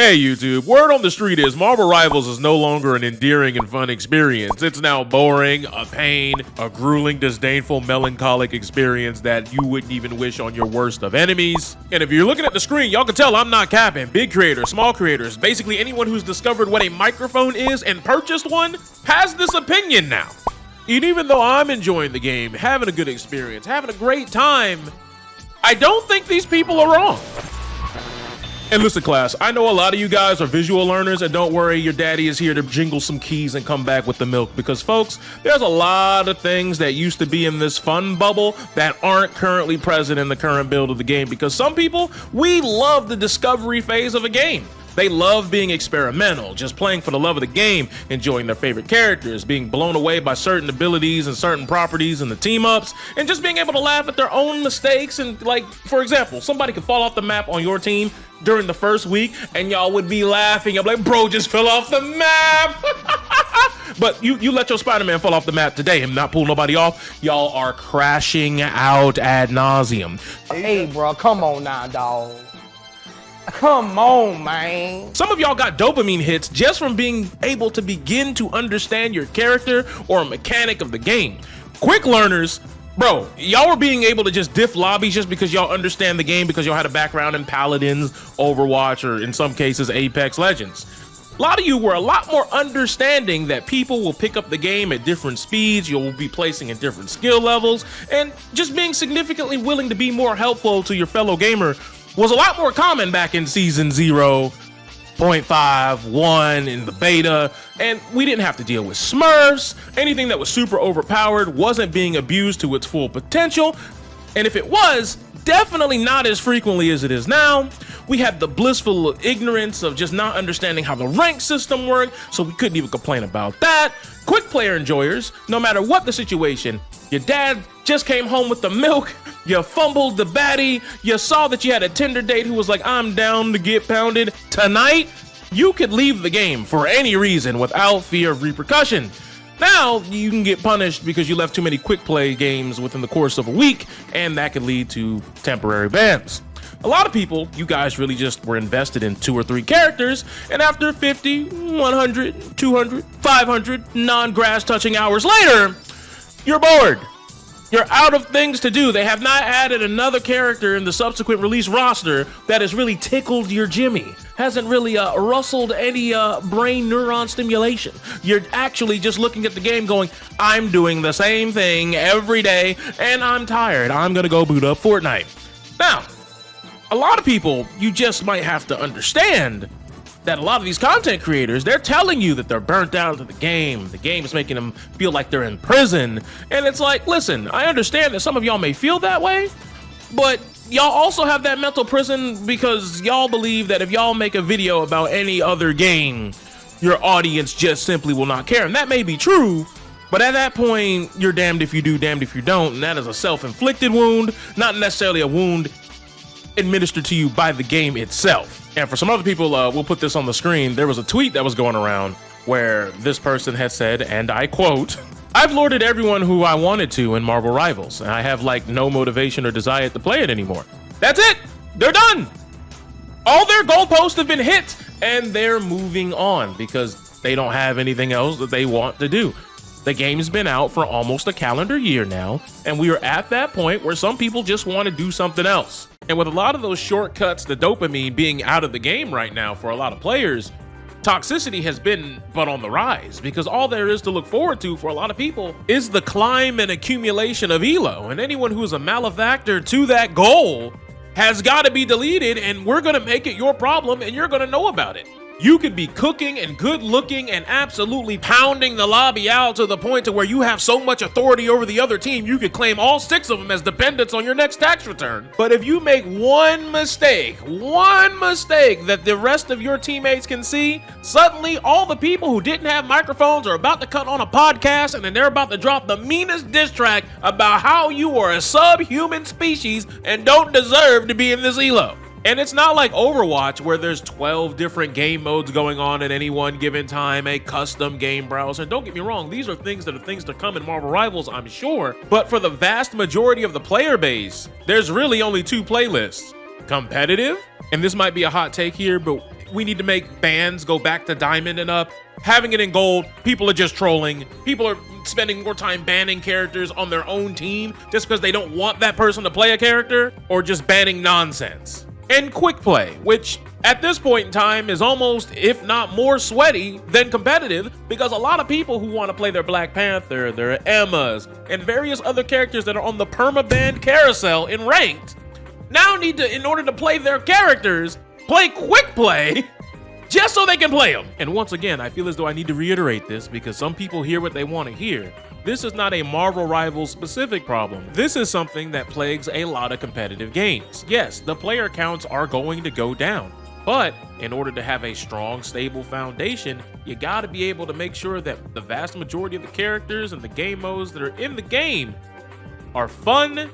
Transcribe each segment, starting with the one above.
Hey YouTube, word on the street is Marvel Rivals is no longer an endearing and fun experience. It's now boring, a pain, a grueling, disdainful, melancholic experience that you wouldn't even wish on your worst of enemies. And if you're looking at the screen, y'all can tell I'm not capping. Big creators, small creators, basically anyone who's discovered what a microphone is and purchased one has this opinion now. And even though I'm enjoying the game, having a good experience, having a great time, I don't think these people are wrong. And listen, class, I know a lot of you guys are visual learners, and don't worry, your daddy is here to jingle some keys and come back with the milk. Because, folks, there's a lot of things that used to be in this fun bubble that aren't currently present in the current build of the game. Because some people, we love the discovery phase of a game. They love being experimental, just playing for the love of the game, enjoying their favorite characters, being blown away by certain abilities and certain properties and the team-ups, and just being able to laugh at their own mistakes. And, like, for example, somebody could fall off the map on your team during the first week, and y'all would be laughing. I'm like, bro, just fell off the map. But you let your Spider-Man fall off the map today and not pull nobody off, y'all are crashing out ad nauseum. Hey, bro, come on now, dog. Come on, man. Some of y'all got dopamine hits just from being able to begin to understand your character or a mechanic of the game. Quick learners, bro, y'all were being able to just diff lobbies just because y'all understand the game because y'all had a background in Paladins, Overwatch, or in some cases Apex Legends. A lot of you were a lot more understanding that people will pick up the game at different speeds, you'll be placing at different skill levels, and just being significantly willing to be more helpful to your fellow gamer was a lot more common back in season 0, 0.5, 1, in the beta, and we didn't have to deal with smurfs. Anything that was super overpowered wasn't being abused to its full potential, and if it was, definitely not as frequently as it is now. We had the blissful ignorance of just not understanding how the rank system worked, so we couldn't even complain about that. Quick player enjoyers, no matter what the situation, your dad just came home with the milk, you fumbled the baddie, you saw that you had a Tinder date who was like, I'm down to get pounded tonight. You could leave the game for any reason without fear of repercussion. Now you can get punished because you left too many quick play games within the course of a week, and that could lead to temporary bans. A lot of people, you guys really just were invested in 2 or 3 characters, and after 50, 100, 200, 500 non-grass touching hours later, you're bored. You're out of things to do. They have not added another character in the subsequent release roster that has really tickled your Jimmy. Hasn't really rustled any brain neuron stimulation. You're actually just looking at the game going, I'm doing the same thing every day and I'm tired. I'm gonna go boot up Fortnite. Now, a lot of people, you just might have to understand that a lot of these content creators, they're telling you that they're burnt out to the game. The game is making them feel like they're in prison. And it's like, listen, I understand that some of y'all may feel that way, but y'all also have that mental prison because y'all believe that if y'all make a video about any other game, your audience just simply will not care. And that may be true, but at that point, you're damned if you do, damned if you don't. And that is a self-inflicted wound, not necessarily a wound administered to you by the game itself. And for some other people, we'll put this on the screen. There was a tweet that was going around where this person had said, and I quote, I've lorded everyone who I wanted to in Marvel Rivals, and I have like no motivation or desire to play it anymore. That's it. They're done. All their goalposts have been hit, and they're moving on because they don't have anything else that they want to do. The game's been out for almost a calendar year now, and we are at that point where some people just want to do something else. And with a lot of those shortcuts, the dopamine being out of the game right now for a lot of players, toxicity has been but on the rise because all there is to look forward to for a lot of people is the climb and accumulation of elo. And anyone who's a malefactor to that goal has got to be deleted, and we're going to make it your problem and you're going to know about it. You could be cooking and good looking and absolutely pounding the lobby out to the point to where you have so much authority over the other team, you could claim all 6 of them as dependents on your next tax return. But if you make one mistake that the rest of your teammates can see, suddenly all the people who didn't have microphones are about to cut on a podcast, and then they're about to drop the meanest diss track about how you are a subhuman species and don't deserve to be in this elo. And it's not like Overwatch where there's 12 different game modes going on at any one given time, a custom game browser. And don't get me wrong, these are things to come in Marvel Rivals, I'm sure. But for the vast majority of the player base, there's really only 2 playlists. Competitive, and this might be a hot take here, but we need to make bans go back to diamond and up. Having it in gold, people are just trolling. People are spending more time banning characters on their own team just because they don't want that person to play a character, or just banning nonsense. And quick play, which at this point in time is almost, if not more sweaty than competitive, because a lot of people who want to play their Black Panther, their Emmas, and various other characters that are on the permaban carousel in ranked now need to, in order to play their characters, play quick play just so they can play them. And once again, I feel as though I need to reiterate this because some people hear what they want to hear. This is not a Marvel Rivals specific problem. This is something that plagues a lot of competitive games. Yes, the player counts are going to go down, but in order to have a strong, stable foundation, you gotta be able to make sure that the vast majority of the characters and the game modes that are in the game are fun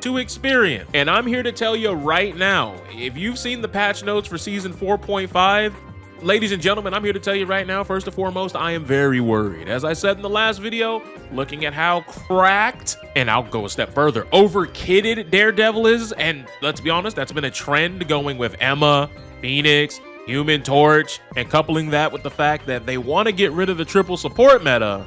to experience. And I'm here to tell you right now, if you've seen the patch notes for season 4.5, ladies and gentlemen, I'm here to tell you right now, first and foremost, I am very worried. As I said in the last video, looking at how cracked, and I'll go a step further, over-kitted Daredevil is, and let's be honest, that's been a trend going with Emma, Phoenix, Human Torch, and coupling that with the fact that they want to get rid of the triple support meta,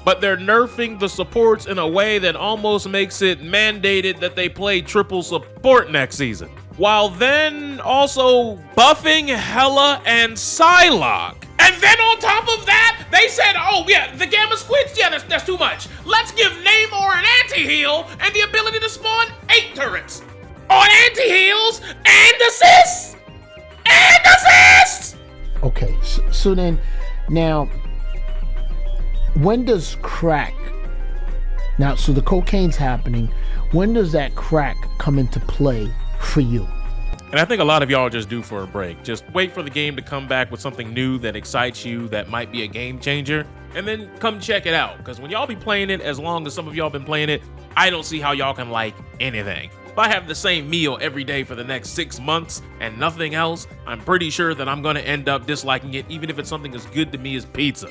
but they're nerfing the supports in a way that almost makes it mandated that they play triple support next season, while then also buffing Hela and Psylocke. And then on top of that, they said, oh yeah, the Gamma Squids, yeah, that's too much. Let's give Namor an anti-heal and the ability to spawn 8 turrets on anti-heals and assists! And assists! Okay, so then, now, when does crack, now, so the cocaine's happening, when does that crack come into play for you? And I think a lot of y'all are just due for a break. Just wait for the game to come back with something new that excites you, that might be a game changer, and then come check it out. Because when y'all be playing it, as long as some of y'all been playing it, I don't see how y'all can like anything. If I have the same meal every day for the next 6 months and nothing else, I'm pretty sure that I'm gonna end up disliking it, even if it's something as good to me as pizza.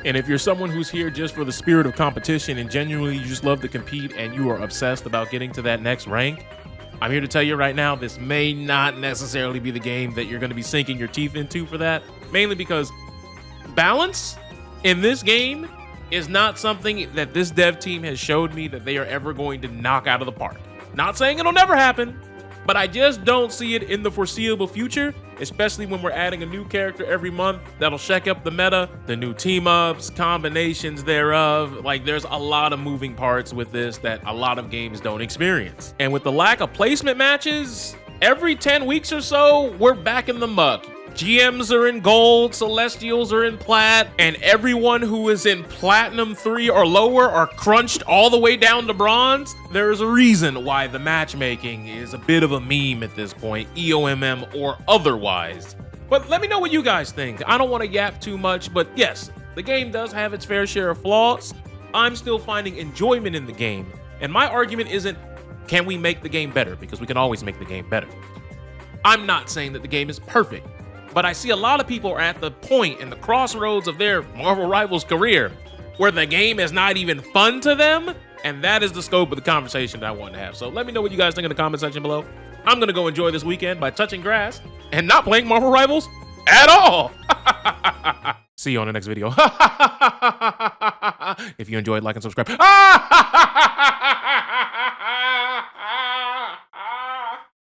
And if you're someone who's here just for the spirit of competition and genuinely you just love to compete and you are obsessed about getting to that next rank, I'm here to tell you right now, this may not necessarily be the game that you're going to be sinking your teeth into for that, mainly because balance in this game is not something that this dev team has showed me that they are ever going to knock out of the park. Not saying it'll never happen, but I just don't see it in the foreseeable future, especially when we're adding a new character every month that'll shake up the meta, the new team-ups, combinations thereof. Like, there's a lot of moving parts with this that a lot of games don't experience. And with the lack of placement matches, every 10 weeks or so, we're back in the muck. GMs are in gold, Celestials are in plat, and everyone who is in platinum 3 or lower are crunched all the way down to bronze. There's a reason why the matchmaking is a bit of a meme at this point, EOMM or otherwise. But let me know what you guys think. I don't want to yap too much, but yes, the game does have its fair share of flaws. I'm still finding enjoyment in the game, and my argument isn't, can we make the game better? Because we can always make the game better. I'm not saying that the game is perfect, but I see a lot of people are at the point in the crossroads of their Marvel Rivals career where the game is not even fun to them, and that is the scope of the conversation that I want to have. So let me know what you guys think in the comment section below. I'm going to go enjoy this weekend by touching grass and not playing Marvel Rivals at all. See you on the next video. If you enjoyed, like and subscribe.